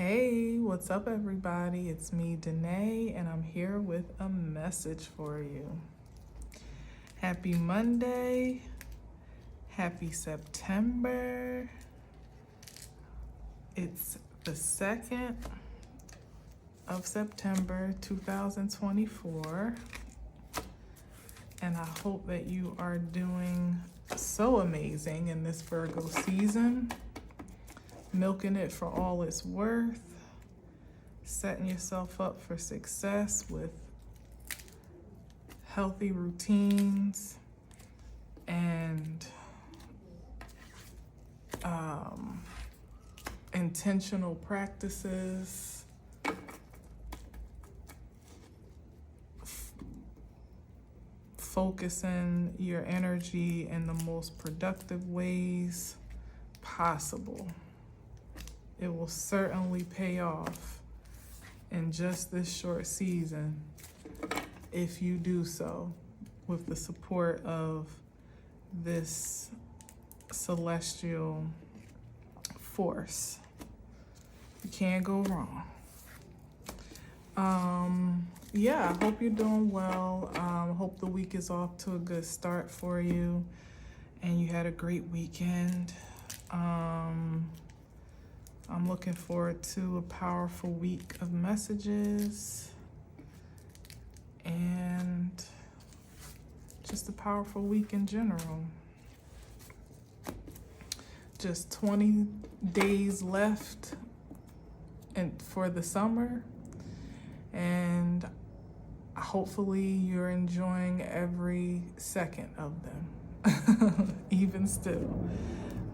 Hey, what's up, everybody? It's me, Danae, and I'm here with a message for you. Happy Monday. Happy September. It's the 2nd of September, 2024. And I hope that you are doing so amazing in this Virgo season. Milking it for all it's worth, setting yourself up for success with healthy routines and intentional practices, focusing your energy in the most productive ways possible. It will certainly pay off in just this short season if you do so with the support of this celestial force. You can't go wrong. Yeah, I hope you're doing well. Hope the week is off to a good start for you and you had a great weekend. I'm looking forward to a powerful week of messages and just a powerful week in general. Just 20 days left for the summer, and hopefully you're enjoying every second of them, even still.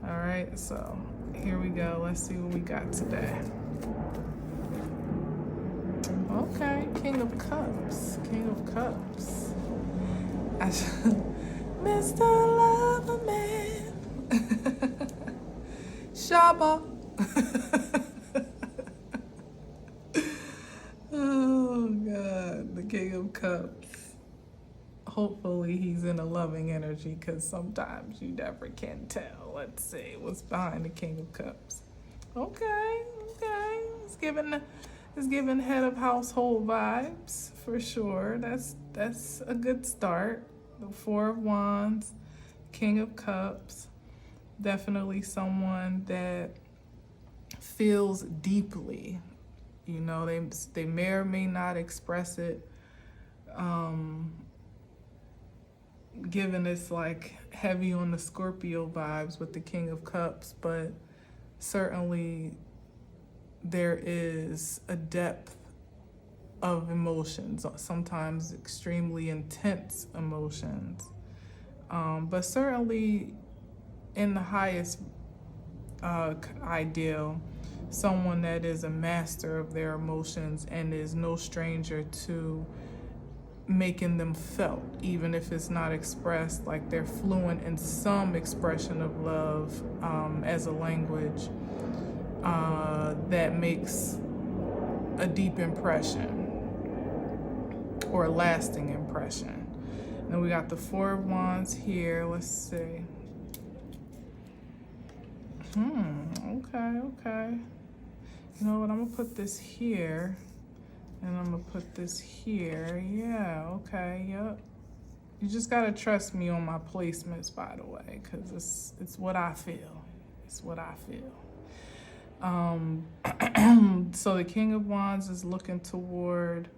All right, so here we go. Let's see what we got today. Okay, King of Cups. King of Cups. Mr. Loverman. Shaba. Oh, God. The King of Cups. Hopefully he's in a loving energy, because sometimes you never can tell. Let's see what's behind the King of Cups. Okay. It's giving head of household vibes for sure. That's a good start. The Four of Wands, King of Cups. Definitely someone that feels deeply. You know, they may or may not express it. Given it's like heavy on the Scorpio vibes with the King of Cups, but certainly there is a depth of emotions, sometimes extremely intense emotions, but certainly in the highest ideal, someone that is a master of their emotions and is no stranger to making them felt, even if it's not expressed. Like they're fluent in some expression of love as a language that makes a deep impression or a lasting impression. And we got the Four of Wands here. Let's see. Okay. You know what? I'm gonna put this here. And I'm gonna put this here. Yeah, okay, yep. You just gotta trust me on my placements, by the way, because it's what I feel. It's what I feel. So the King of Wands is looking toward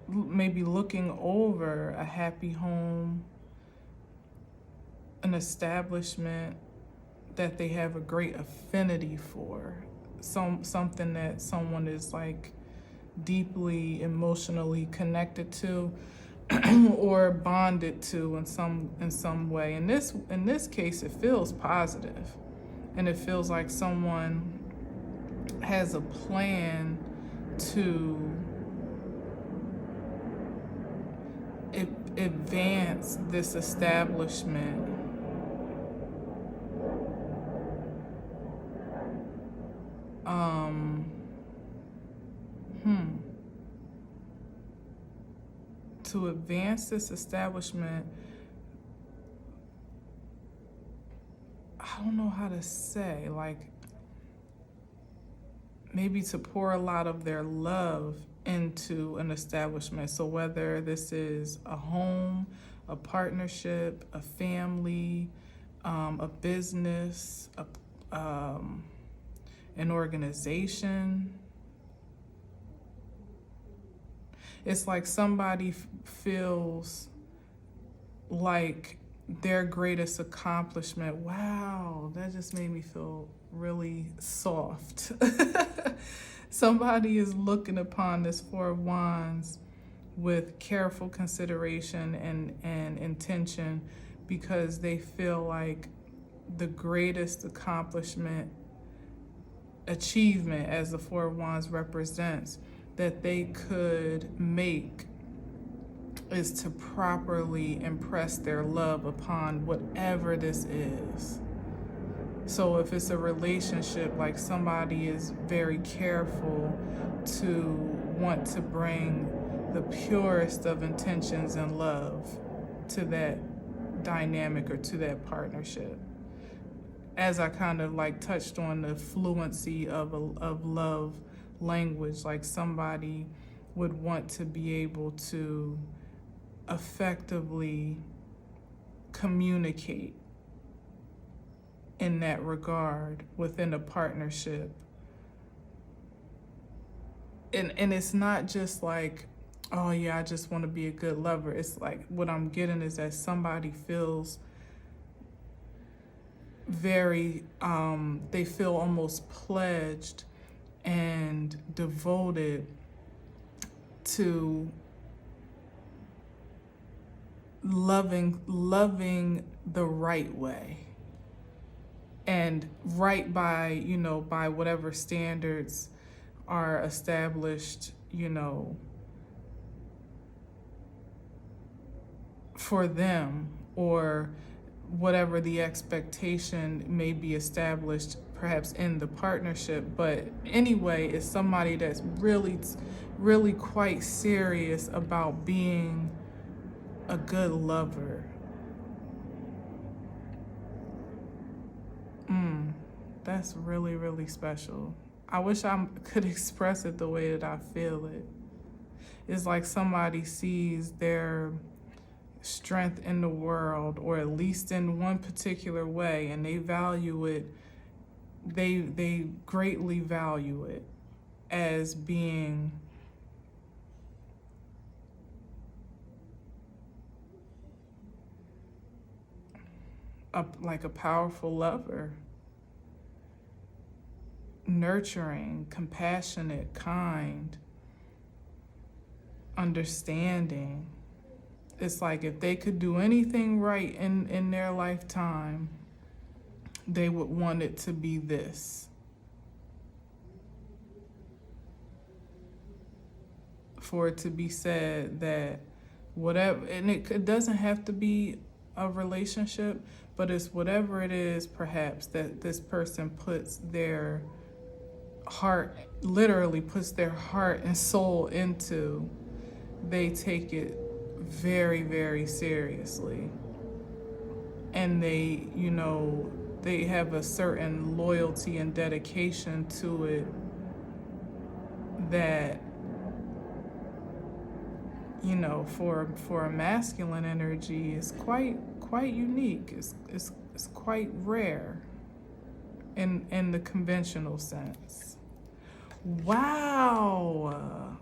maybe looking over a happy home, an establishment that they have a great affinity for. Something that someone is like deeply emotionally connected to or bonded to in some way. In this case, it feels positive, and it feels like someone has a plan to advance this establishment to advance this establishment. I don't know how to say, like maybe to pour a lot of their love into an establishment. So whether this is a home, a partnership, a family, a business, an organization, it's like somebody feels like their greatest accomplishment. Wow, that just made me feel really soft. Somebody is looking upon this Four of Wands with careful consideration and intention, because they feel like the greatest achievement, as the Four of Wands represents, that they could make is to properly impress their love upon whatever this is. So if it's a relationship, like somebody is very careful to want to bring the purest of intentions and love to that dynamic or to that partnership. As I kind of like touched on the fluency of love language, like somebody would want to be able to effectively communicate in that regard within a partnership. And it's not just like, oh yeah, I just want to be a good lover. It's like, what I'm getting is that somebody feels very, they feel almost pledged and devoted to loving the right way, and right by, by whatever standards are established, for them, or whatever the expectation may be established perhaps in the partnership. But anyway, it's somebody that's really quite serious about being a good lover. That's really special. I wish I could express it the way that I feel it. It's like somebody sees their strength in the world, or at least in one particular way, and they value it. They greatly value it as being like a powerful lover, nurturing, compassionate, kind, understanding. It's like if they could do anything right in their lifetime, they would want it to be this. For it to be said that whatever, and it doesn't have to be a relationship, but it's whatever it is perhaps that this person puts their heart, literally puts their heart and soul into, they take it very seriously. And they, they have a certain loyalty and dedication to it that, for a masculine energy is quite unique. It's quite rare in the conventional sense. Wow.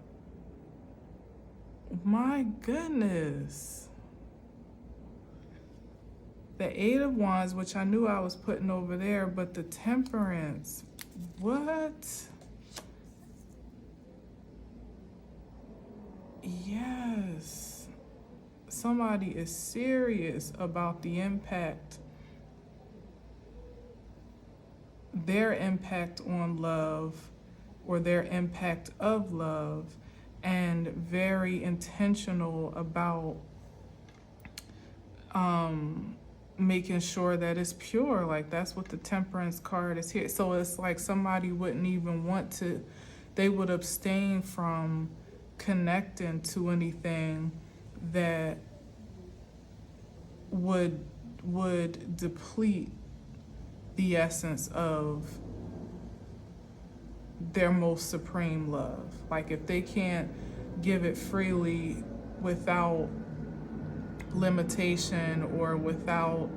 My goodness. The Eight of Wands, which I knew I was putting over there, but the Temperance, what? Yes. Somebody is serious about the impact, their impact on love, or their impact of love, and very intentional about making sure that it's pure. Like, that's what the Temperance card is here. So it's like somebody wouldn't even want to, they would abstain from connecting to anything that would deplete the essence of their most supreme love. Like if they can't give it freely without limitation or without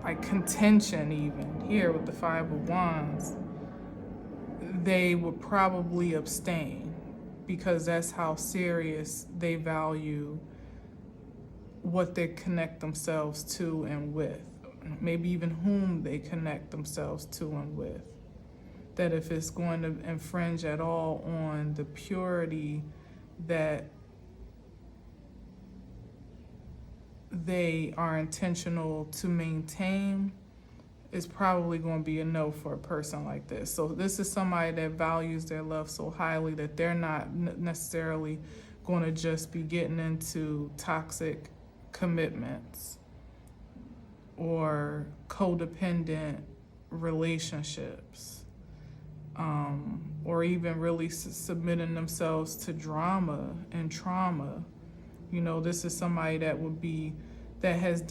like contention, even here with the Five of Wands, they would probably abstain, because that's how serious they value what they connect themselves to and with, maybe even whom they connect themselves to and with. That if it's going to infringe at all on the purity that they are intentional to maintain, is probably going to be a no for a person like this. So this is somebody that values their love so highly that they're not necessarily going to just be getting into toxic commitments or codependent relationships, or even really submitting themselves to drama and trauma. You know, this is somebody that has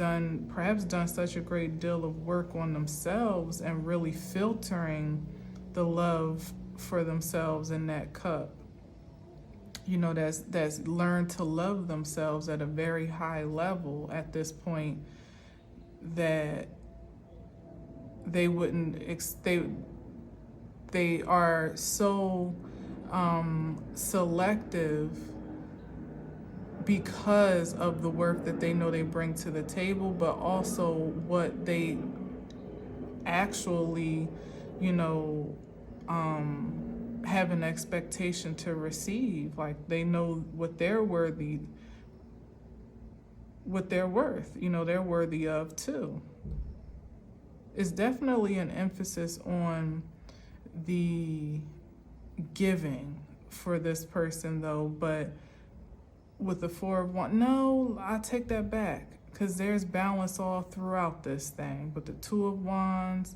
perhaps done such a great deal of work on themselves and really filtering the love for themselves in that cup. You know, that's learned to love themselves at a very high level at this point, that they are so selective because of the work that they know they bring to the table, but also what they actually, have an expectation to receive. Like they know what they're worth, they're worthy of too. It's definitely an emphasis on the giving for this person though, but with the Four of Wands, no, I take that back, because there's balance all throughout this thing. With the Two of Wands,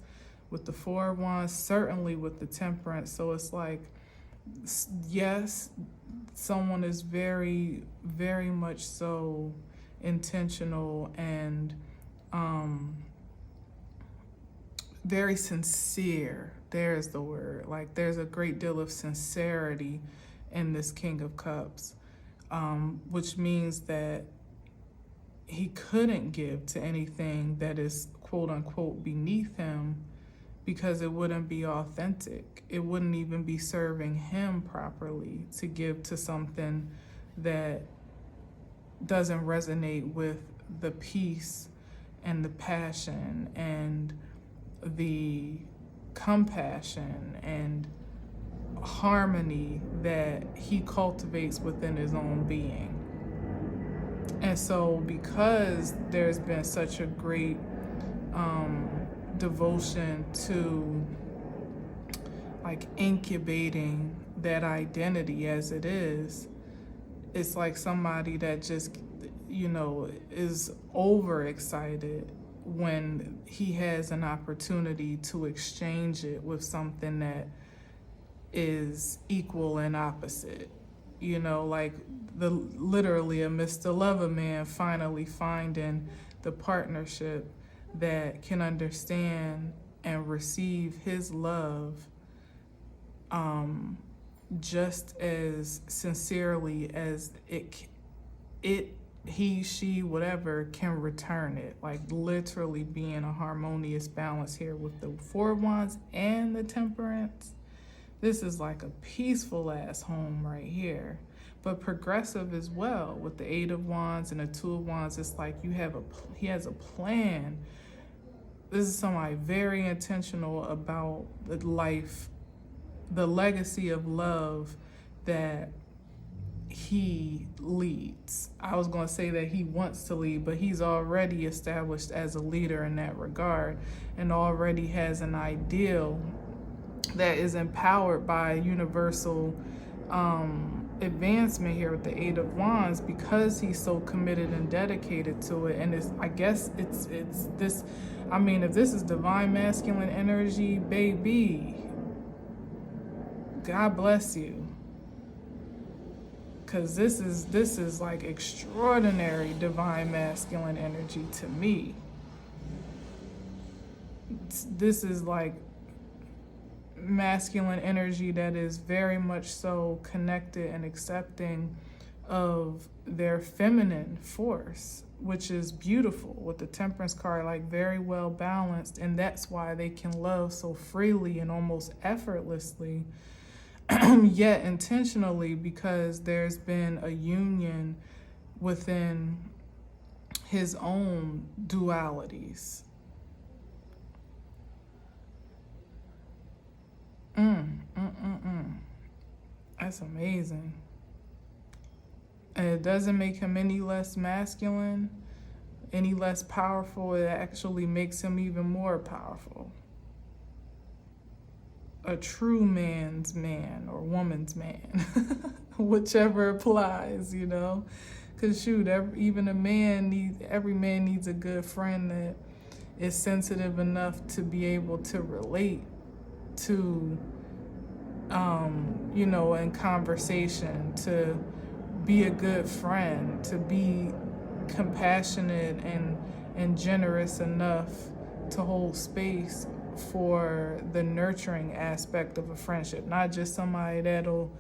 with the Four of Wands, certainly with the Temperance. So it's like, yes, someone is very, very much so intentional and very sincere. There's the word. Like there's a great deal of sincerity in this King of Cups. Which means that he couldn't give to anything that is quote unquote beneath him, because it wouldn't be authentic. It wouldn't even be serving him properly to give to something that doesn't resonate with the peace and the passion and the compassion and harmony that he cultivates within his own being. And so because there's been such a great devotion to like incubating that identity as it is, it's like somebody that just, is overexcited when he has an opportunity to exchange it with something that is equal and opposite. Like literally a Mr. Loverman finally finding the partnership that can understand and receive his love just as sincerely as he, she, whatever, can return it. Like literally being a harmonious balance here with the Four of Wands and the Temperance. This is like a peaceful ass home right here, but progressive as well with the Eight of Wands and the Two of Wands. It's like he has a plan. This is somebody very intentional about the life, the legacy of love that he leads. I was going to say that he wants to lead, but he's already established as a leader in that regard and already has an ideal that is empowered by universal advancement here with the Eight of Wands, because he's so committed and dedicated to it. And it's this, if this is divine masculine energy, baby, God bless you. Because this is like extraordinary divine masculine energy to me. this is like masculine energy that is very much so connected and accepting of their feminine force, which is beautiful with the Temperance card, like very well balanced. And that's why they can love so freely and almost effortlessly, yet intentionally, because there's been a union within his own dualities. That's amazing. And it doesn't make him any less masculine, any less powerful. It actually makes him even more powerful. A true man's man or woman's man, whichever applies, you know. Because shoot, every man needs a good friend that is sensitive enough to be able to relate to, in conversation, to be a good friend, to be compassionate and generous enough to hold space for the nurturing aspect of a friendship, not just somebody that'll,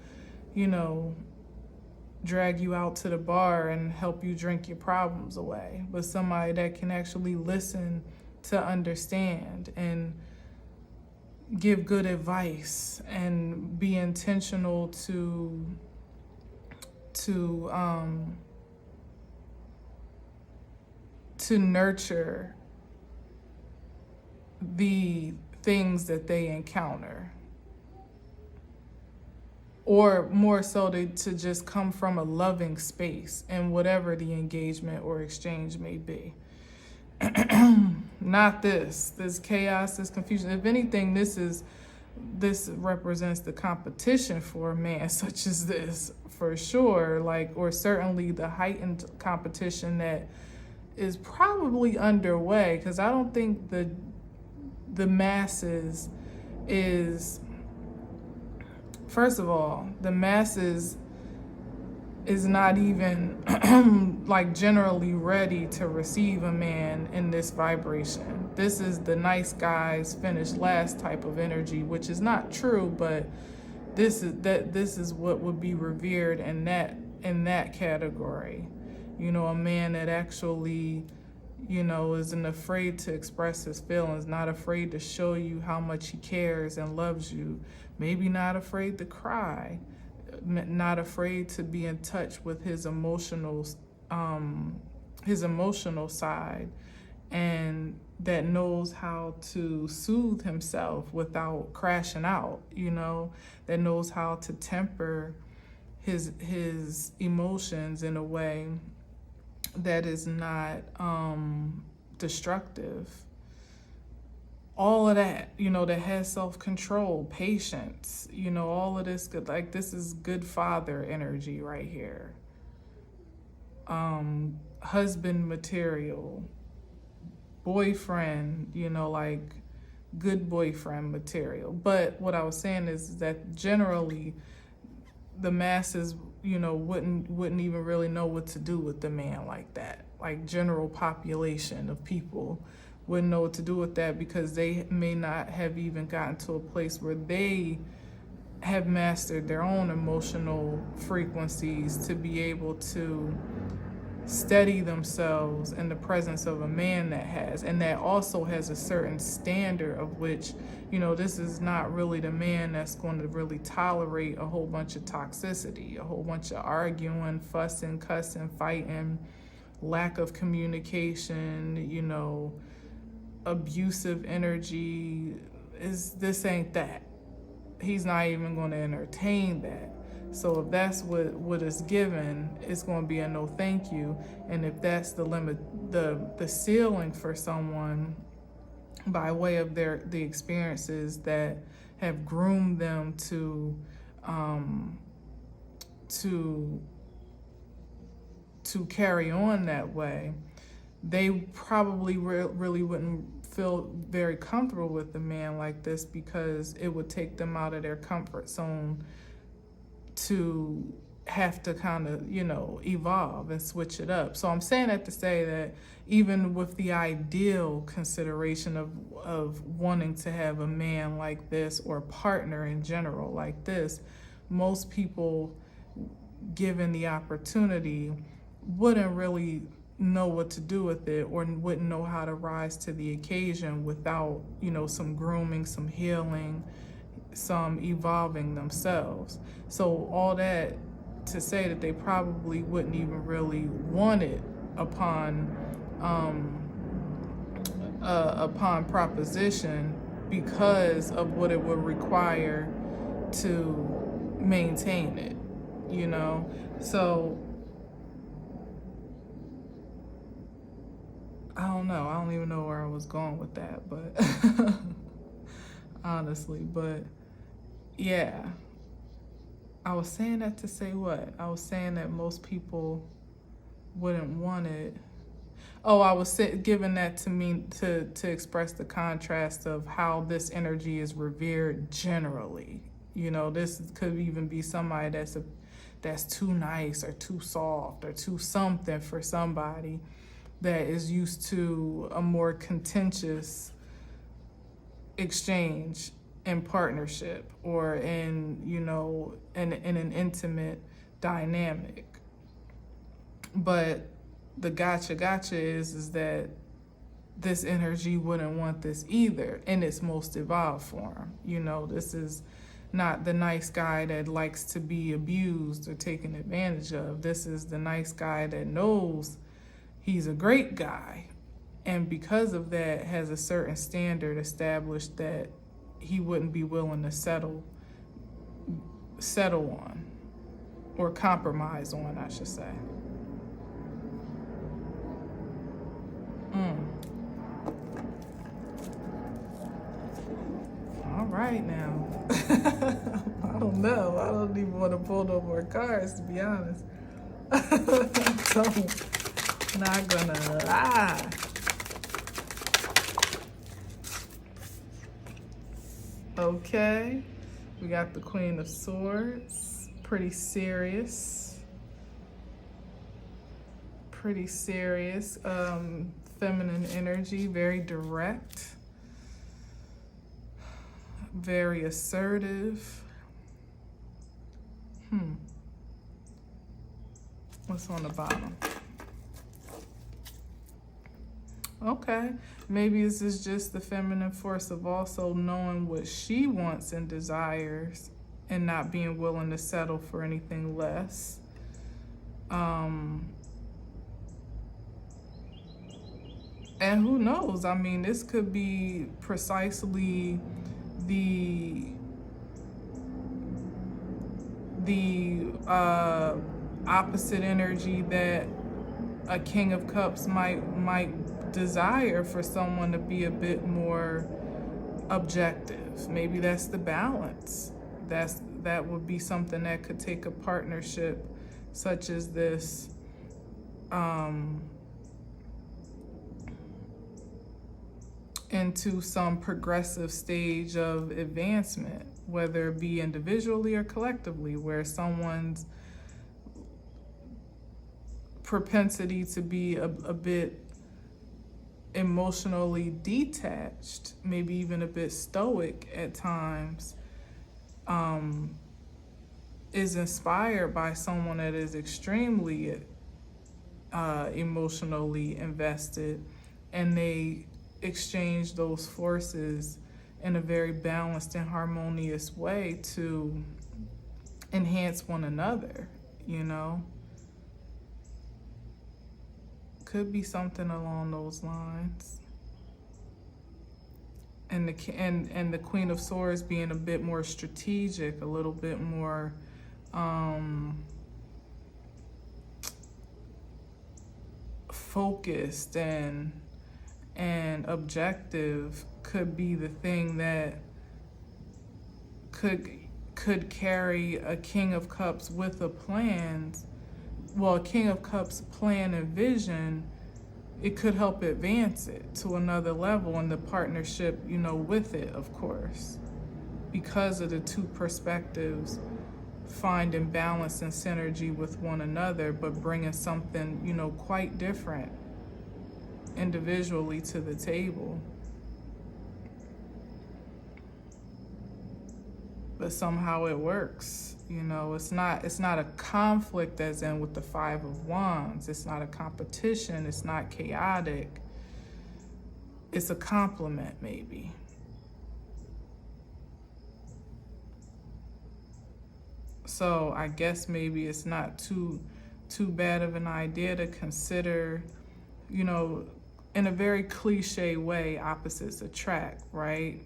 drag you out to the bar and help you drink your problems away, but somebody that can actually listen to understand and give good advice and be intentional to nurture the things that they encounter, or more so to just come from a loving space in whatever the engagement or exchange may be. Not this chaos, this confusion. If anything, this represents the competition for a man such as this, for sure, or certainly the heightened competition that is probably underway, because I don't think the masses is, first of all, the masses is not even generally ready to receive a man in this vibration. This is the nice guys finish last type of energy, which is not true, but this is what would be revered in that category. A man that actually, isn't afraid to express his feelings, not afraid to show you how much he cares and loves you, maybe not afraid to cry, not afraid to be in touch with his emotional side, and that knows how to soothe himself without crashing out, that knows how to temper his emotions in a way that is not destructive. All of that, that has self-control, patience, all of this good, this is good father energy right here. Husband material, boyfriend, good boyfriend material. But what I was saying is that generally the masses, wouldn't even really know what to do with the man like that. General population of people wouldn't know what to do with that, because they may not have even gotten to a place where they have mastered their own emotional frequencies to be able to steady themselves in the presence of a man that has, and that also has a certain standard of which, this is not really the man that's going to really tolerate a whole bunch of toxicity, a whole bunch of arguing, fussing, cussing, fighting, lack of communication, abusive energy. This ain't that. He's not even going to entertain that. So if that's what is given, it's going to be a no thank you. And if that's the limit, the ceiling for someone by way of the experiences that have groomed them to carry on that way, they probably really wouldn't feel very comfortable with a man like this, because it would take them out of their comfort zone to have to kind of, evolve and switch it up. So I'm saying that to say that even with the ideal consideration of wanting to have a man like this, or a partner in general like this, most people, given the opportunity, wouldn't really know what to do with it, or wouldn't know how to rise to the occasion without, some grooming, some healing, some evolving themselves. So all that to say that they probably wouldn't even really want it upon proposition, because of what it would require to maintain it, So I don't know. I don't even know where I was going with that, but honestly, but yeah. I was saying that to say what? I was saying that most people wouldn't want it. Oh, I was giving that to me to express the contrast of how this energy is revered generally. This could even be somebody that's too nice or too soft or too something for somebody that is used to a more contentious exchange in partnership, or in in an intimate dynamic. But the gotcha is that this energy wouldn't want this either in its most evolved form. This is not the nice guy that likes to be abused or taken advantage of. This is the nice guy that knows he's a great guy, and because of that has a certain standard established that he wouldn't be willing to settle on, or compromise on, I should say. All right now. I don't know. I don't even want to pull no more cards, to be honest. So, not gonna lie. Okay, we got the Queen of Swords. Pretty serious. Feminine energy, very direct, very assertive. What's on the bottom? Okay, maybe this is just the feminine force of also knowing what she wants and desires, and not being willing to settle for anything less. And who knows? I mean, this could be precisely the opposite energy that a King of Cups might desire, for someone to be a bit more objective. Maybe that's the balance. That would be something that could take a partnership such as this into some progressive stage of advancement, whether it be individually or collectively, where someone's propensity to be a bit emotionally detached, maybe even a bit stoic at times, is inspired by someone that is extremely emotionally invested, and they exchange those forces in a very balanced and harmonious way to enhance one another, Could be something along those lines. And the Queen of Swords being a bit more strategic, a little bit more focused and objective, could be the thing that could carry a King of Cups with a plan. Well, a King of Cups plan and vision, it could help advance it to another level, and the partnership, with it, of course, because of the two perspectives finding balance and synergy with one another, but bringing something, quite different individually to the table. But somehow it works. It's not a conflict as in with the Five of Wands. It's not a competition. It's not chaotic. It's a complement, maybe. So I guess maybe it's not too bad of an idea to consider, in a very cliche way, opposites attract, right?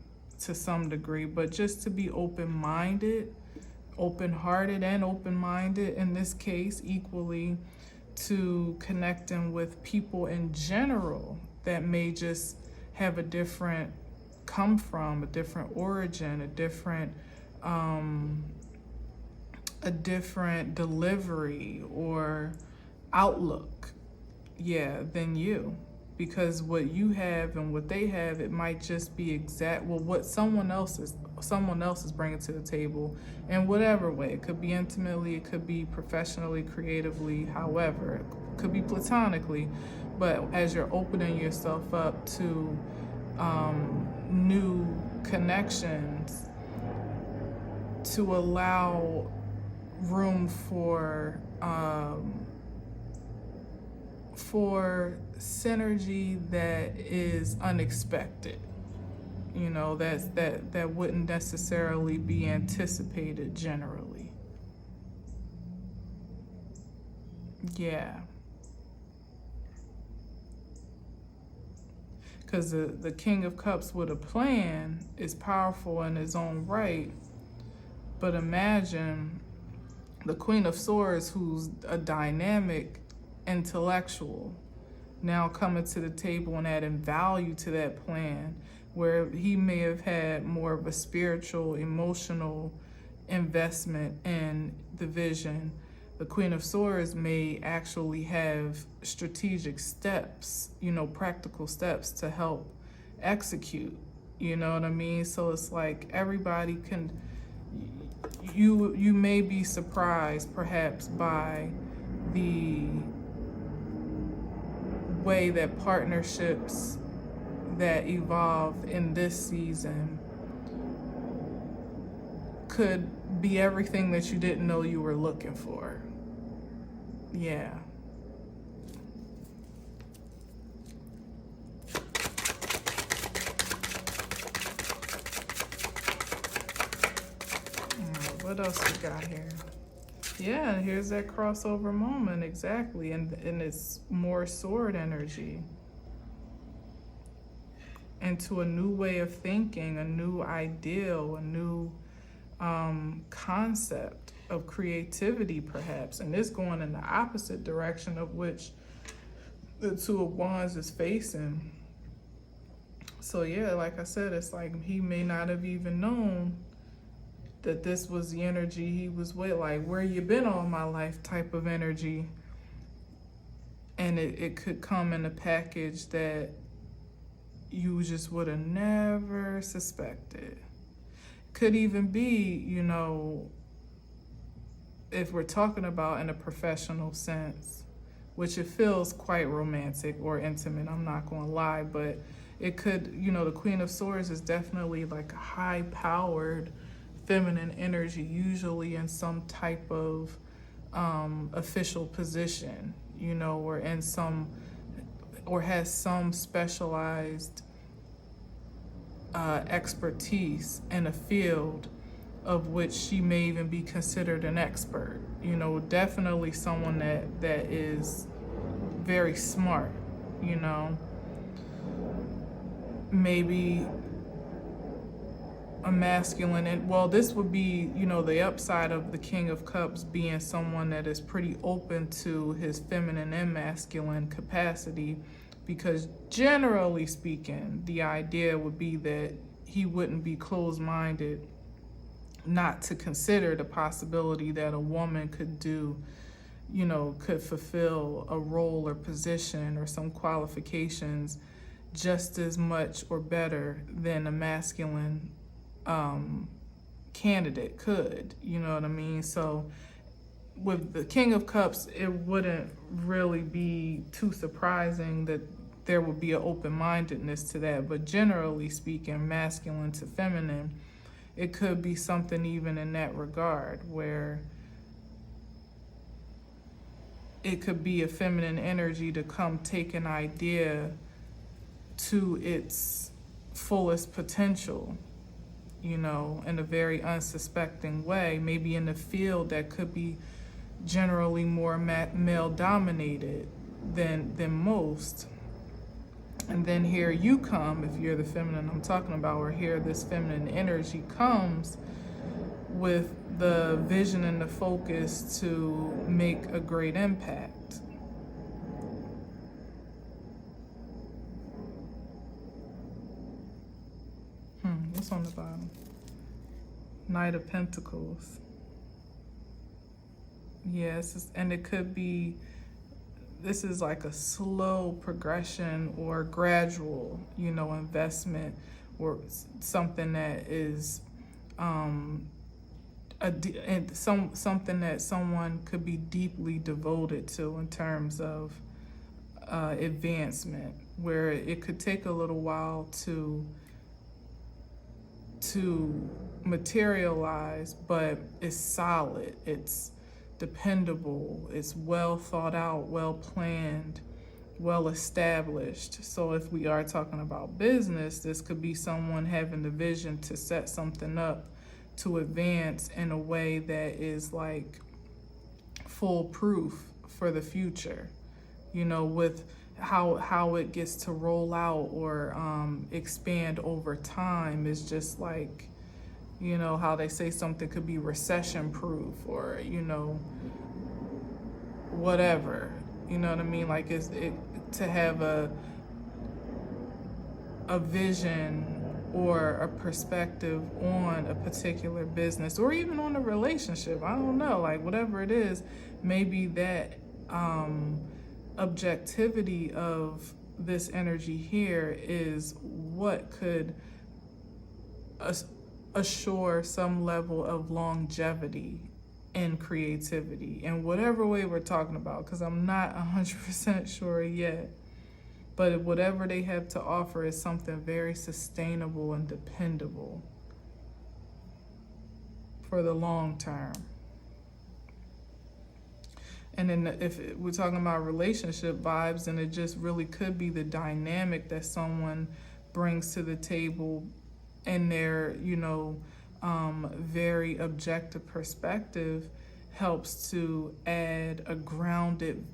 To some degree, but just to be open-minded, open-hearted and open-minded in this case, equally, to connecting with people in general that may just have a different come from, a different origin, a different delivery or outlook, than you. Because what you have and what they have, it might just be what someone else is bringing to the table in whatever way. It could be intimately, it could be professionally, creatively, however, it could be platonically. But as you're opening yourself up to new connections, to allow room for synergy that is unexpected, that wouldn't necessarily be anticipated generally. Because the King of Cups with a plan is powerful in his own right, but imagine the Queen of Swords, who's a dynamic intellectual, now coming to the table and adding value to that plan, where he may have had more of a spiritual, emotional investment in the vision. The Queen of Swords may actually have strategic steps, practical steps to help execute, you know what I mean? So it's like everybody can, you may be surprised perhaps by the way that partnerships that evolve in this season could be everything that you didn't know you were looking for. What else we got here? Here's that crossover moment, exactly, and it's more sword energy into a new way of thinking, a new ideal, a new concept of creativity, perhaps, and it's going in the opposite direction of which the Two of Wands is facing. So like I said, it's like he may not have even known that this was the energy he was with, like, where you been all my life type of energy. And it could come in a package that you just would have never suspected. Could even be, if we're talking about in a professional sense, which it feels quite romantic or intimate, I'm not gonna lie, but it could, the Queen of Swords is definitely like a high-powered feminine energy, usually in some type of official position, or in some, or has some specialized expertise in a field of which she may even be considered an expert. Definitely someone that is very smart, maybe a masculine, and this would be, the upside of the King of Cups being someone that is pretty open to his feminine and masculine capacity, because generally speaking, the idea would be that he wouldn't be closed-minded not to consider the possibility that a woman could do, could fulfill a role or position or some qualifications just as much or better than a masculine candidate could, you know what I mean? So with the King of Cups, it wouldn't really be too surprising that there would be an open-mindedness to that. But generally speaking, masculine to feminine, it could be something even in that regard where it could be a feminine energy to come take an idea to its fullest potential, you know, in a very unsuspecting way, maybe in a field that could be generally more male dominated than most. And then here you come, if you're the feminine I'm talking about, or here this feminine energy comes with the vision and the focus to make a great impact. What's on the bottom? Knight of Pentacles. Yes, and it could be, this is like a slow progression or gradual, you know, investment, or something that is something that someone could be deeply devoted to in terms of advancement, where it could take a little while to materialize, but it's solid, it's dependable, it's well thought out, well planned, well established. So if we are talking about business, this could be someone having the vision to set something up to advance in a way that is like foolproof for the future, you know, with how it gets to roll out or expand over time is just like, you know, how they say something could be recession proof or, you know, whatever, you know what I mean? Like to have a vision or a perspective on a particular business or even on a relationship. I don't know, like whatever it is, maybe that objectivity of this energy here is what could assure some level of longevity and creativity in whatever way we're talking about, because I'm not 100% sure yet. But whatever they have to offer is something very sustainable and dependable for the long term. And then if we're talking about relationship vibes, then it just really could be the dynamic that someone brings to the table and their, you know, very objective perspective helps to add a grounded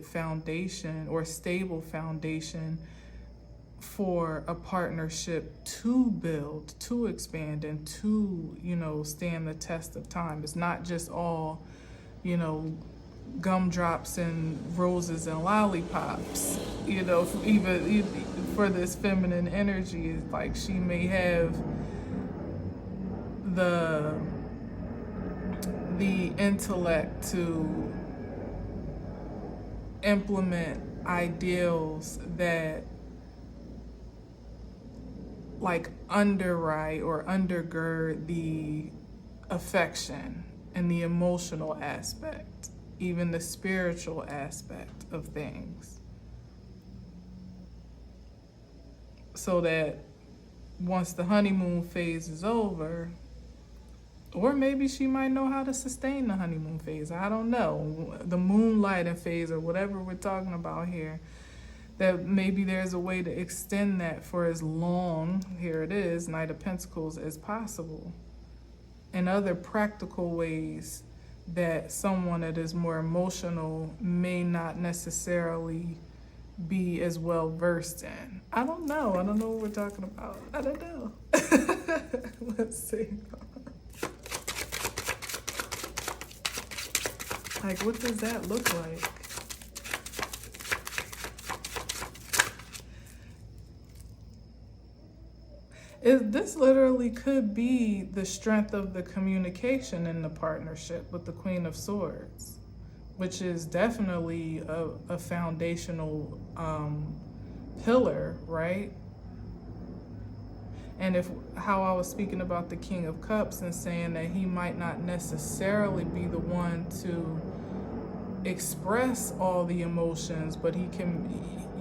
foundation or stable foundation for a partnership to build, to expand, and to, you know, stand the test of time. It's not just all, you know, gumdrops and roses and lollipops, you know, even for this feminine energy. It's like she may have the intellect to implement ideals that like underwrite or undergird the affection and the emotional aspect, even the spiritual aspect of things, so that once the honeymoon phase is over, or maybe she might know how to sustain the honeymoon phase, I don't know, the moonlighting phase or whatever we're talking about here, that maybe there's a way to extend that for as long, here it is, Knight of Pentacles, as possible. And other practical ways that someone that is more emotional may not necessarily be as well versed in. I don't know what we're talking about. I don't know. Let's see. Like, what does that look like? This literally could be the strength of the communication in the partnership with the Queen of Swords, which is definitely a foundational pillar, right? And if how I was speaking about the King of Cups and saying that he might not necessarily be the one to express all the emotions, but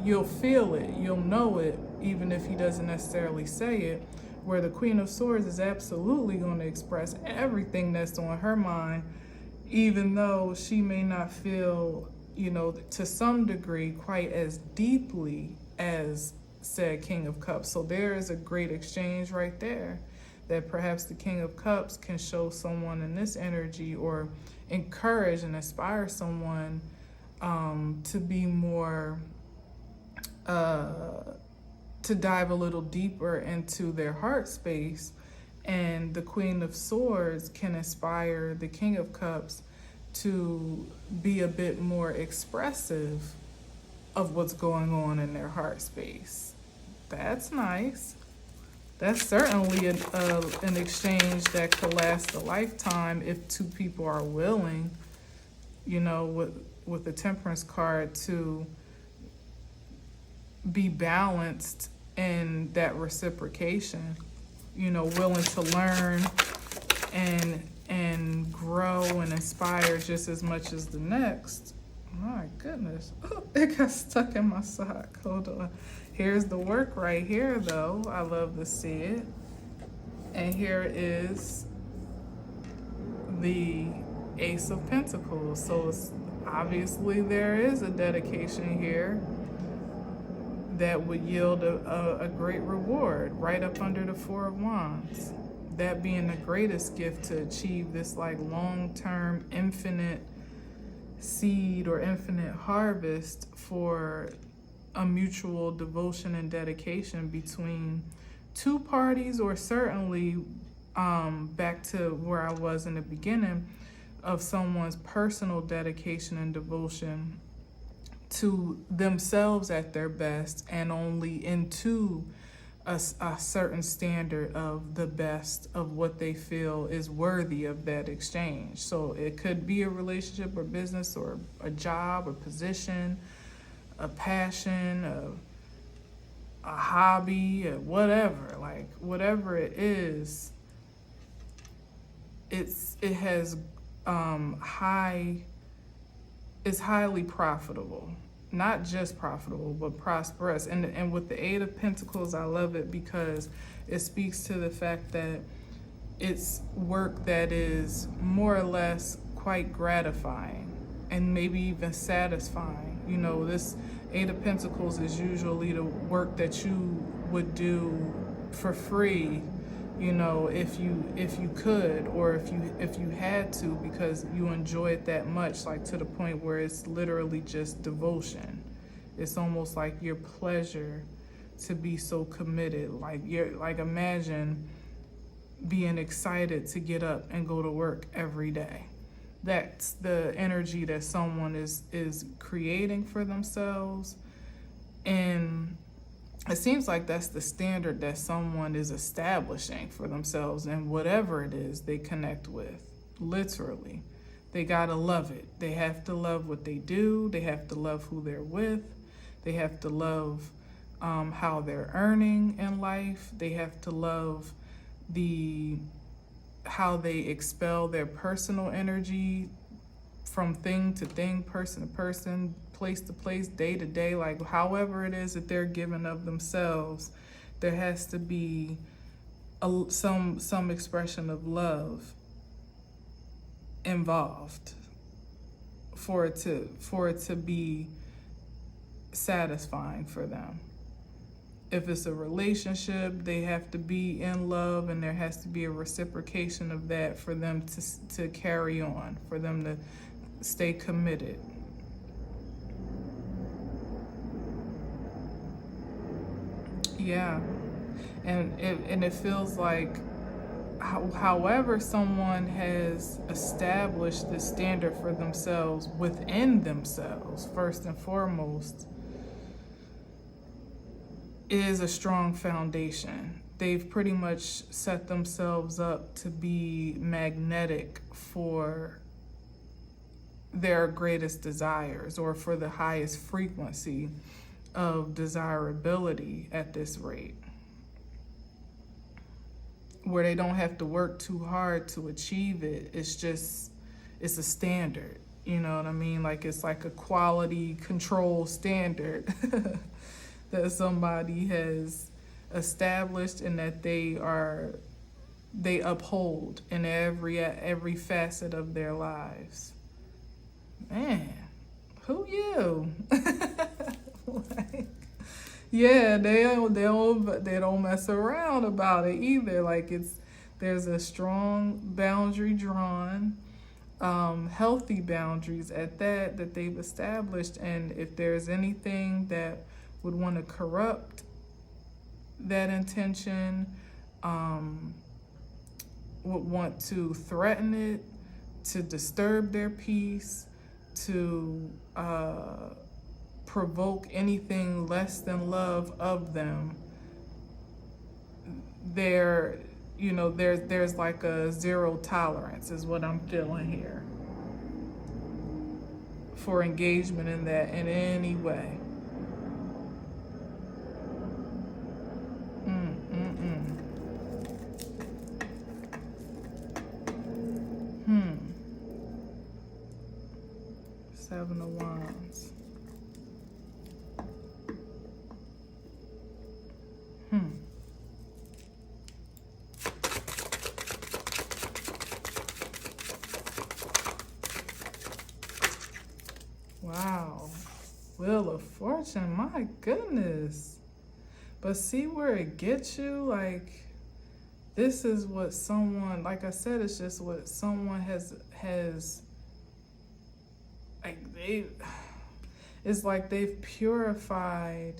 you'll feel it, you'll know it, even if he doesn't necessarily say it, where the Queen of Swords is absolutely going to express everything that's on her mind, even though she may not feel, to some degree, quite as deeply as said King of Cups. So there is a great exchange right there, that perhaps the King of Cups can show someone in this energy, or encourage and inspire someone to be more, to dive a little deeper into their heart space. And the Queen of Swords can inspire the King of Cups to be a bit more expressive of what's going on in their heart space. That's nice. That's certainly an exchange that could last a lifetime if two people are willing, with the Temperance card, to be balanced in that reciprocation, willing to learn and grow and inspire just as much as the next. My goodness. Oh, it got stuck in my sock. Hold on. Here's the work right here, though. I love to see it. And here is the Ace of Pentacles. So obviously there is a dedication here that would yield a great reward right up under the Four of Wands. That being the greatest gift to achieve this long-term infinite seed or infinite harvest for a mutual devotion and dedication between two parties, or certainly back to where I was in the beginning, of someone's personal dedication and devotion to themselves at their best, and only into a certain standard of the best of what they feel is worthy of that exchange. So it could be a relationship or business or a job or position, a passion, a hobby, or whatever. Whatever it is, it's highly profitable. Not just profitable, but prosperous. And with the Eight of Pentacles, I love it because it speaks to the fact that it's work that is more or less quite gratifying and maybe even satisfying. This Eight of Pentacles is usually the work that you would do for free, if you could, or if you had to, because you enjoy it that much, to the point where it's literally just devotion. It's almost like your pleasure to be so committed. Imagine being excited to get up and go to work every day. That's the energy that someone is creating for themselves. And it seems like that's the standard that someone is establishing for themselves, and whatever it is they connect with, literally. They gotta love it. They have to love what they do. They have to love who they're with. They have to love how they're earning in life. They have to love how they expel their personal energy from thing to thing, person to person, place to place, day to day. However it is that they're giving of themselves, there has to be some expression of love involved for it to be satisfying for them. If it's a relationship, they have to be in love, and there has to be a reciprocation of that for them to carry on, for them to stay committed. Yeah, and it feels like, however someone has established the standard for themselves within themselves, first and foremost, is a strong foundation. They've pretty much set themselves up to be magnetic for their greatest desires, or for the highest frequency of desirability at this rate. where they don't have to work too hard to achieve it. It's a standard. You know what I mean? Like it's like a quality control standard that somebody has established and that they uphold in every facet of their lives. Man, who you? Like, yeah, they don't mess around about it either. Like there's a strong boundary drawn, healthy boundaries at that they've established, and if there's anything that would want to corrupt that intention, would want to threaten it, to disturb their peace, to provoke anything less than love of them, there's like a zero tolerance is what I'm feeling here for engagement in that in any way. Seven of Wands. Wow. Wheel of Fortune, my goodness. But see where it gets you? Like, this is what someone, like I said, it's just what someone has like it's like they've purified,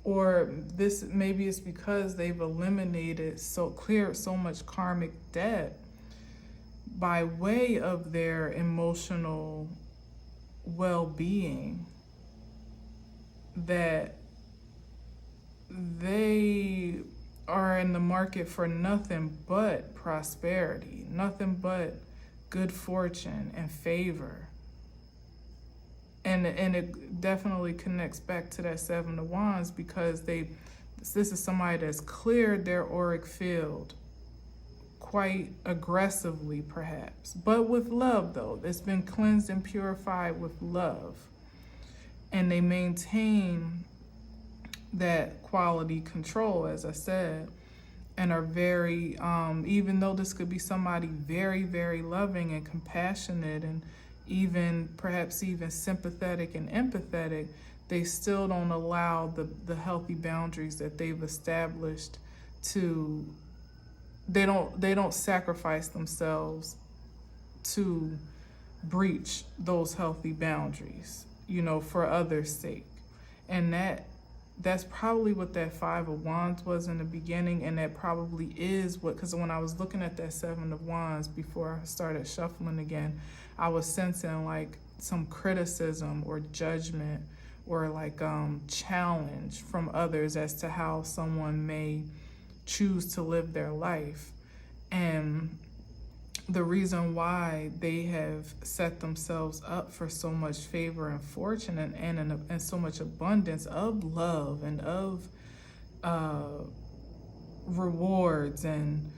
or this maybe it's because they've eliminated cleared so much karmic debt by way of their emotional well-being that they are in the market for nothing but prosperity, nothing but good fortune and favor. And it definitely connects back to that Seven of Wands, because this is somebody that's cleared their auric field quite aggressively perhaps, but with love though. It's been cleansed and purified with love. And they maintain that quality control, as I said, and are very, even though this could be somebody very, very loving and compassionate and even perhaps even sympathetic and empathetic, they still don't allow the healthy boundaries that they've established to, they don't sacrifice themselves to breach those healthy boundaries, for others' sake. And that's probably what that Five of Wands was in the beginning, and that probably is what, because when I was looking at that Seven of Wands before I started shuffling again, I was sensing like some criticism or judgment or like challenge from others as to how someone may choose to live their life. And the reason why they have set themselves up for so much favor and fortune and so much abundance of love and of rewards and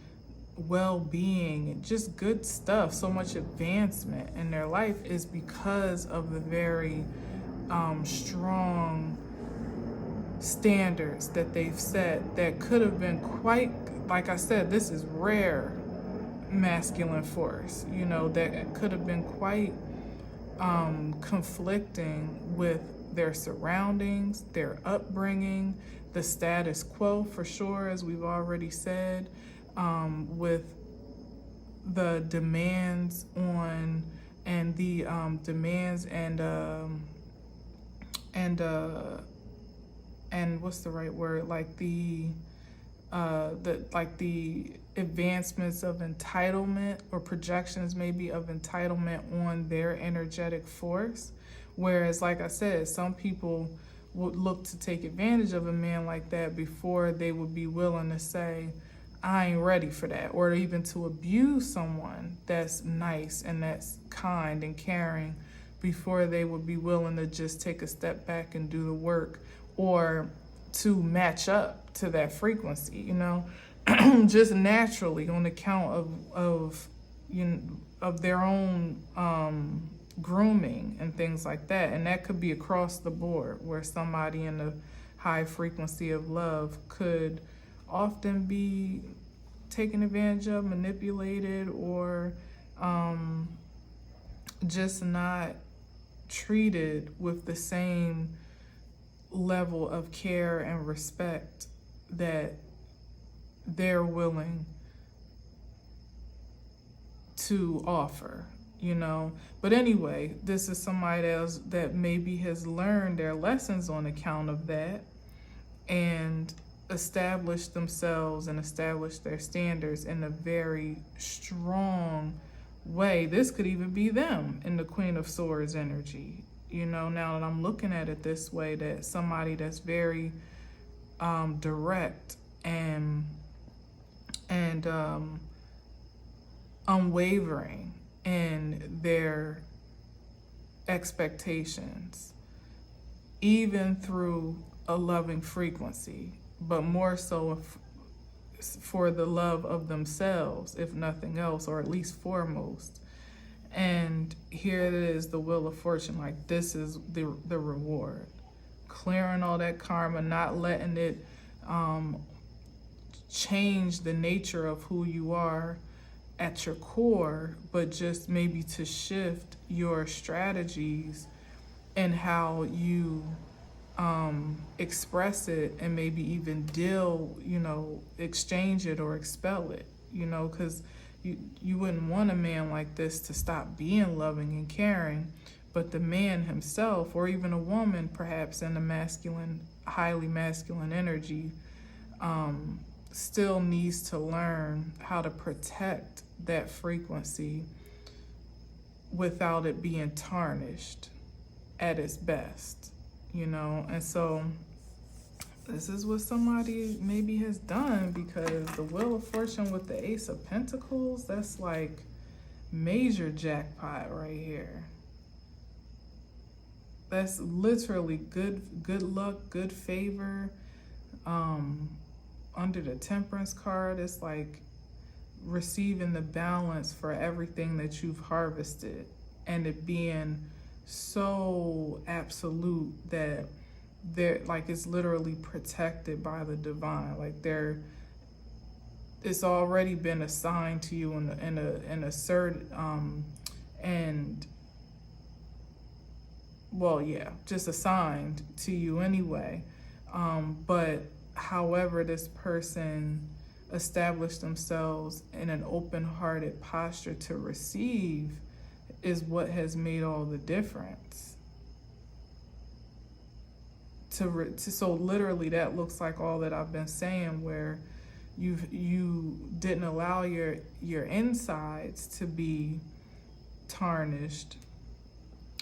well-being and just good stuff, so much advancement in their life, is because of the very strong standards that they've set that could have been quite, like I said, this is rare masculine force, that could have been quite conflicting with their surroundings, their upbringing, the status quo for sure, as we've already said, with the demands on and the demands and what's the right word, like the advancements of entitlement, or projections maybe of entitlement on their energetic force. Whereas, like I said, some people would look to take advantage of a man like that before they would be willing to say, I ain't ready for that, or even to abuse someone that's nice and that's kind and caring before they would be willing to just take a step back and do the work, or to match up to that frequency, you know, just naturally on account of you know, of their own grooming and things like that. And that could be across the board, where somebody in the high frequency of love could often be taken advantage of, manipulated, or just not treated with the same level of care and respect that they're willing to offer, you know. But anyway, this is somebody else that maybe has learned their lessons on account of that and established themselves and established their standards in a very strong way. This could even be them in the Queen of Swords energy, you know, now that I'm looking at it this way, that somebody that's very direct and unwavering in their expectations, even through a loving frequency, but more so for the love of themselves, if nothing else, or at least foremost. And here it is, the Wheel of Fortune, like this is the reward. Clearing all that karma, not letting it change the nature of who you are at your core, but just maybe to shift your strategies and how you express it, and maybe even deal, you know, exchange it or expel it, you know, because you wouldn't want a man like this to stop being loving and caring, but the man himself, or even a woman perhaps in the masculine, highly masculine energy, still needs to learn how to protect that frequency without it being tarnished at its best, you know. And so this is what somebody maybe has done, because the Wheel of Fortune with the Ace of Pentacles, that's like major jackpot right here. That's literally good luck, good favor. Under the Temperance card, it's like receiving the balance for everything that you've harvested, and it being so absolute that they're like, it's literally protected by the divine. Like it's already been assigned to you in a certain and well, yeah, just assigned to you anyway. But however this person established themselves in an open-hearted posture to receive is what has made all the difference. So literally that looks like all that I've been saying, where you didn't allow your insides to be tarnished,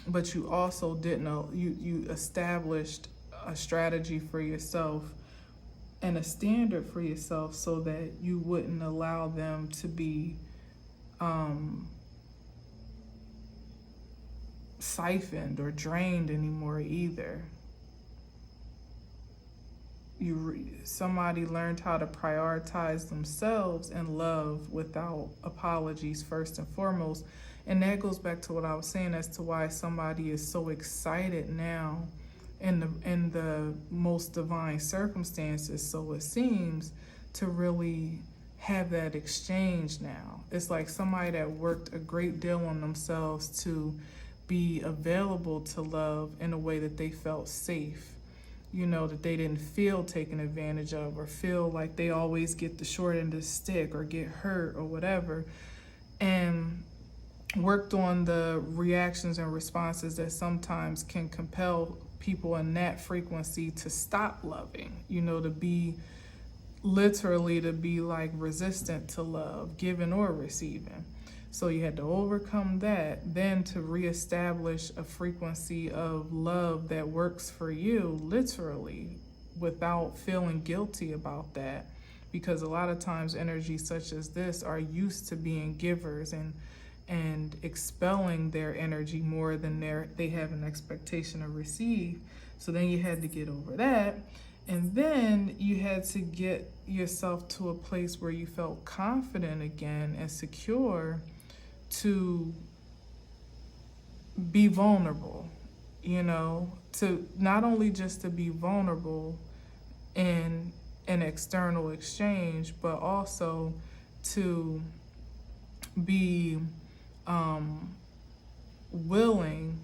but you also you established a strategy for yourself and a standard for yourself so that you wouldn't allow them to be siphoned or drained anymore either. Somebody learned how to prioritize themselves and love without apologies first and foremost. And that goes back to what I was saying as to why somebody is so excited now in the most divine circumstances, so it seems, to really have that exchange now. It's like somebody that worked a great deal on themselves to be available to love in a way that they felt safe, you know, that they didn't feel taken advantage of or feel like they always get the short end of the stick or get hurt or whatever, and worked on the reactions and responses that sometimes can compel people in that frequency to stop loving, you know, to be like resistant to love, giving or receiving. So you had to overcome that, then to reestablish a frequency of love that works for you, literally, without feeling guilty about that. Because a lot of times energies such as this are used to being givers and expelling their energy more than they have an expectation to receive. So then you had to get over that. And then you had to get yourself to a place where you felt confident again and secure to be vulnerable, to not only just to be vulnerable in an external exchange, but also to be willing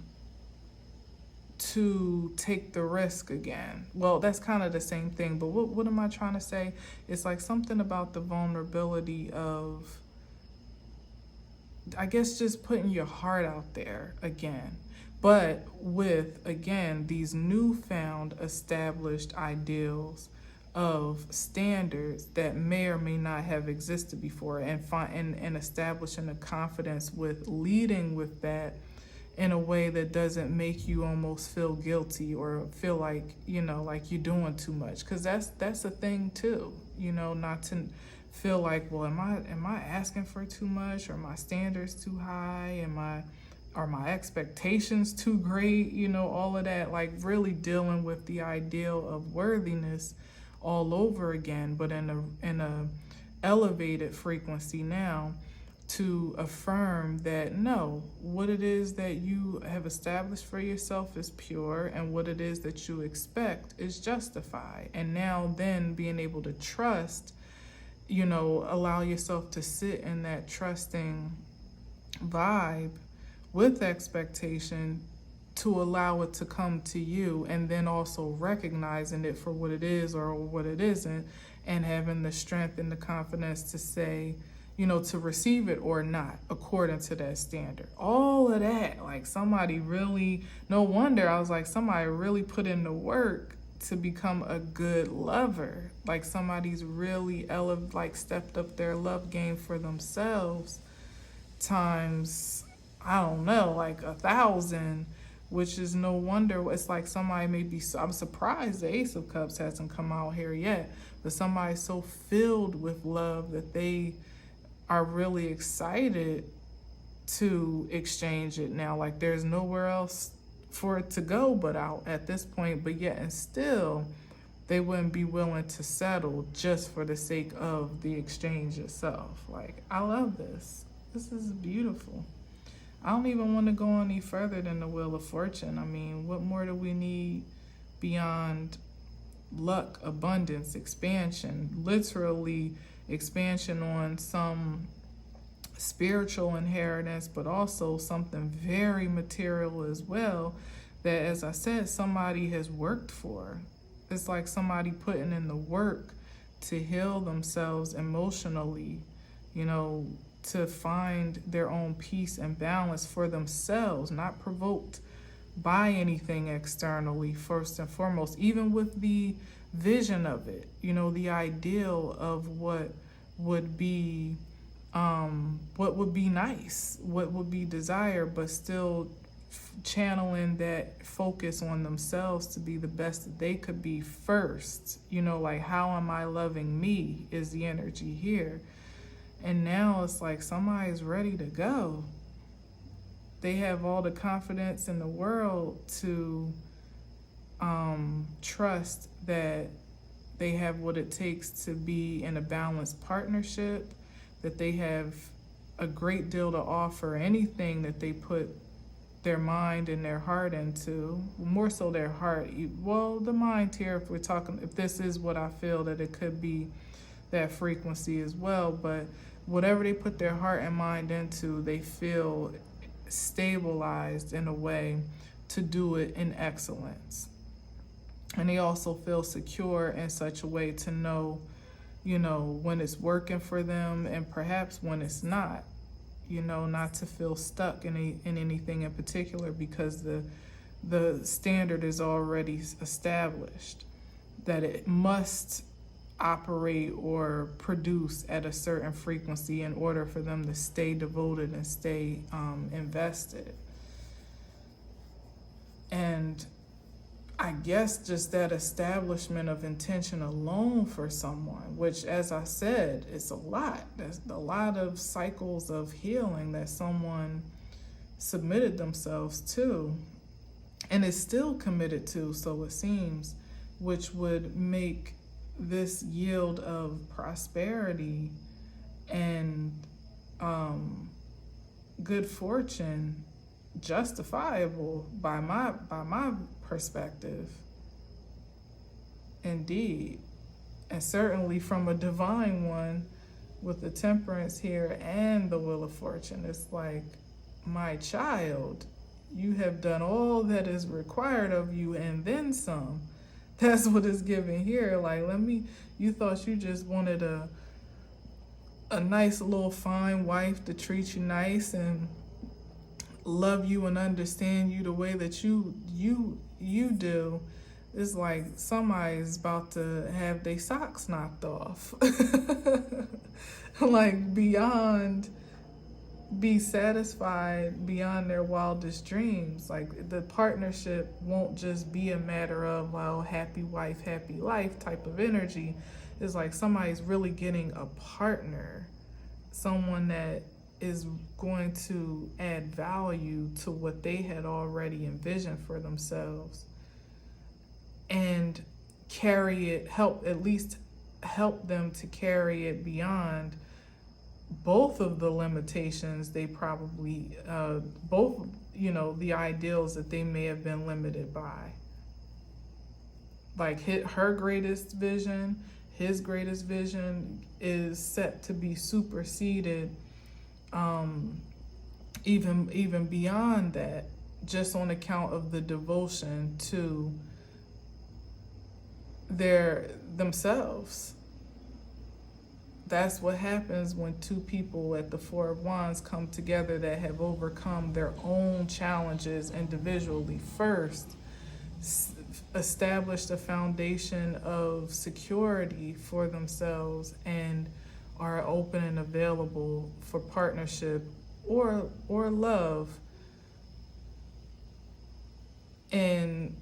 to take the risk again. Well, that's kind of the same thing, but what am I trying to say? It's like something about the vulnerability of, I guess, just putting your heart out there again, but with, again, these newfound established ideals of standards that may or may not have existed before, and establishing a confidence with leading with that in a way that doesn't make you almost feel guilty or feel like, like you're doing too much. Because that's a thing too, not to feel like, well, am I asking for too much? Or my standards too high? Are my expectations too great? All of that, like really dealing with the ideal of worthiness all over again, but in a elevated frequency now, to affirm that no, what it is that you have established for yourself is pure, and what it is that you expect is justified. And now then being able to trust, allow yourself to sit in that trusting vibe with expectation, to allow it to come to you, and then also recognizing it for what it is or what it isn't, and having the strength and the confidence to say, to receive it or not according to that standard. All of that, like somebody really, no wonder I was like, somebody really put in the work to become a good lover. Like somebody's really stepped up their love game for themselves times, I don't know, like 1,000, which is no wonder. It's like somebody I'm surprised the Ace of Cups hasn't come out here yet, but somebody so filled with love that they are really excited to exchange it now. Like there's nowhere else for it to go but out at this point, but yet and still they wouldn't be willing to settle just for the sake of the exchange itself. Like, I love this. This is beautiful. I don't even want to go any further than the Wheel of Fortune. I mean, what more do we need beyond luck, abundance, expansion, literally expansion on some spiritual inheritance, but also something very material as well, that, as I said, somebody has worked for. It's like somebody putting in the work to heal themselves emotionally, to find their own peace and balance for themselves, not provoked by anything externally, first and foremost, even with the vision of it, the ideal of what would be nice, what would be desired, but still channeling that focus on themselves to be the best that they could be first. Like, how am I loving me is the energy here. And now it's like somebody's ready to go. They have all the confidence in the world to trust that they have what it takes to be in a balanced partnership, that they have a great deal to offer anything that they put their mind and their heart into. More so their heart. Well, the mind here, if this is what I feel, that it could be that frequency as well, but whatever they put their heart and mind into, they feel stabilized in a way to do it in excellence. And they also feel secure in such a way to know, when it's working for them, and perhaps when it's not, not to feel stuck in anything in particular, because the standard is already established, that it must operate or produce at a certain frequency in order for them to stay devoted and stay invested. And I guess just that establishment of intention alone for someone, which, as I said, is a lot. There's a lot of cycles of healing that someone submitted themselves to and is still committed to, so it seems, which would make this yield of prosperity and good fortune justifiable by my perspective. Indeed. And certainly from a divine one with the temperance here and the wheel of fortune, it's like, my child, you have done all that is required of you and then some. That's what it's giving here. Like, you thought you just wanted a nice little fine wife to treat you nice and love you and understand you the way that you do. It's like somebody's about to have their socks knocked off. Like, be satisfied beyond their wildest dreams. Like, the partnership won't just be a matter of, well, happy wife, happy life type of energy. It's like somebody's really getting a partner, someone that is going to add value to what they had already envisioned for themselves, and at least help them to carry it beyond both of the limitations they probably, the ideals that they may have been limited by. Like, her greatest vision, his greatest vision is set to be superseded, even beyond that, just on account of the devotion to themselves. That's what happens when two people at the Four of Wands come together that have overcome their own challenges individually first, established a foundation of security for themselves, and are open and available for partnership or love in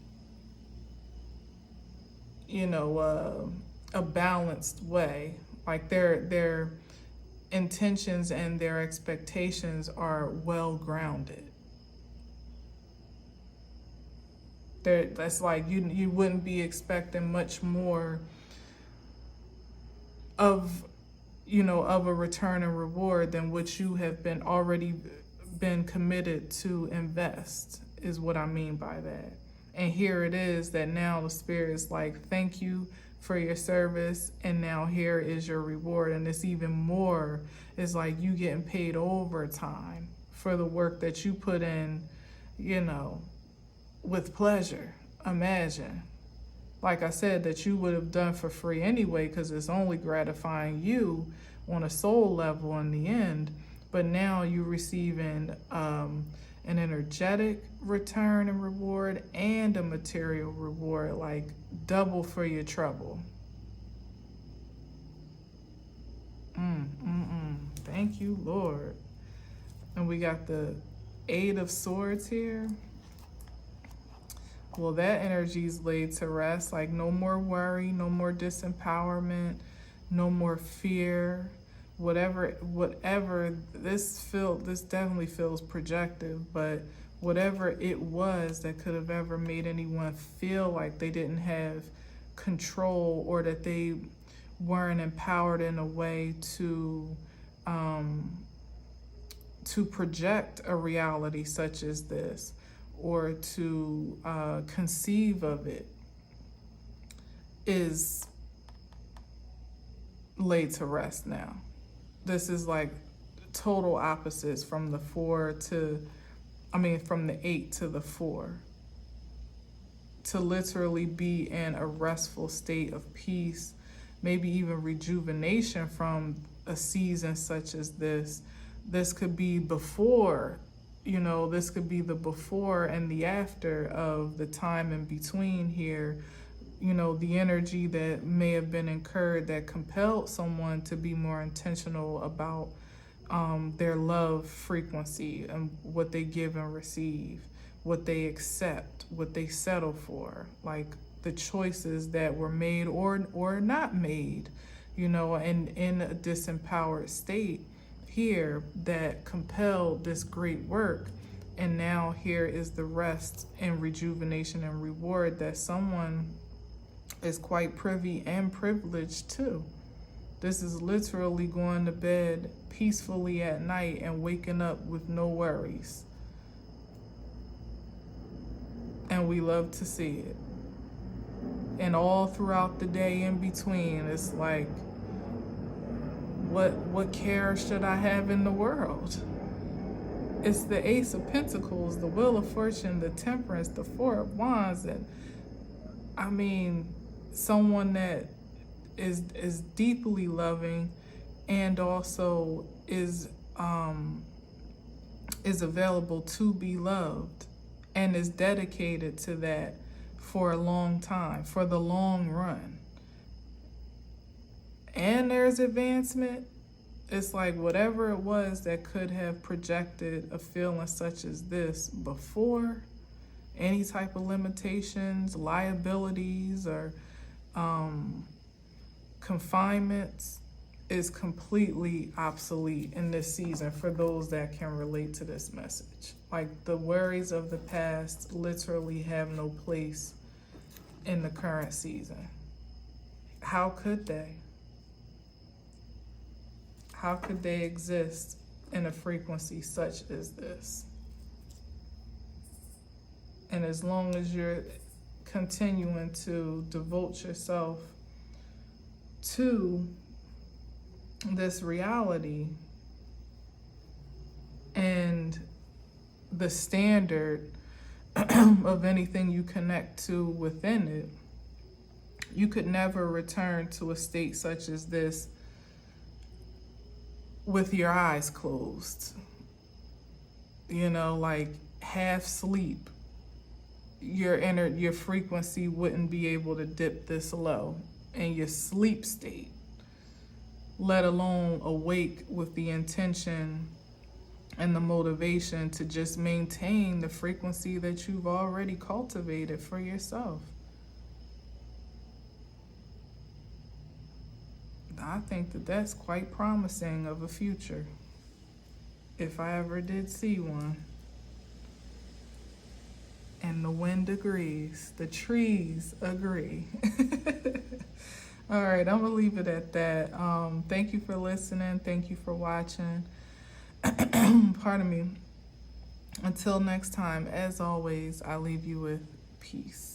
a balanced way. Like, their intentions and their expectations are well grounded. That's like, you wouldn't be expecting much more of a return and reward than what you have already been committed to invest, is what I mean by that. And here it is that now the Spirit is like, thank you for your service, and now here is your reward. And it's even more, it's like you getting paid overtime for the work that you put in, with pleasure. Imagine, like I said, that you would have done for free anyway, because it's only gratifying you on a soul level in the end. But now you're receiving an energetic return and reward and a material reward, like double for your trouble. Thank you, Lord. And we got the Eight of Swords here. Well, that energy is laid to rest. Like, no more worry, no more disempowerment, no more fear. Whatever this definitely feels projective, but whatever it was that could have ever made anyone feel like they didn't have control, or that they weren't empowered in a way to project a reality such as this, or to conceive of it, is laid to rest now. This is like total opposites from the from the 8 to the 4. To literally be in a restful state of peace, maybe even rejuvenation from a season such as this. This could be before, this could be the before and the after of the time in between here. The energy that may have been incurred that compelled someone to be more intentional about their love frequency and what they give and receive, what they accept, what they settle for, like the choices that were made or not made, and in a disempowered state here that compelled this great work. And now here is the rest and rejuvenation and reward that someone is quite privy and privileged too. This is literally going to bed peacefully at night and waking up with no worries. And we love to see it. And all throughout the day in between, it's like, what care should I have in the world? It's the Ace of Pentacles, the Wheel of Fortune, the Temperance, the Four of Wands, and I mean, someone that is deeply loving and also is available to be loved and is dedicated to that for a long time, for the long run. And there's advancement. It's like whatever it was that could have projected a feeling such as this before, any type of limitations, liabilities, or confinements, is completely obsolete in this season for those that can relate to this message. Like, the worries of the past literally have no place in the current season. How could they? How could they exist in a frequency such as this? And as long as you're continuing to devote yourself to this reality and the standard of anything you connect to within it, you could never return to a state such as this with your eyes closed. You know, like half sleep. Your frequency wouldn't be able to dip this low in your sleep state, let alone awake with the intention and the motivation to just maintain the frequency that you've already cultivated for yourself. I think that that's quite promising of a future, if I ever did see one. And the wind agrees, the trees agree. All right, I'm gonna leave it at that. Thank you for listening. Thank you for watching. Pardon me. Until next time, as always, I leave you with peace.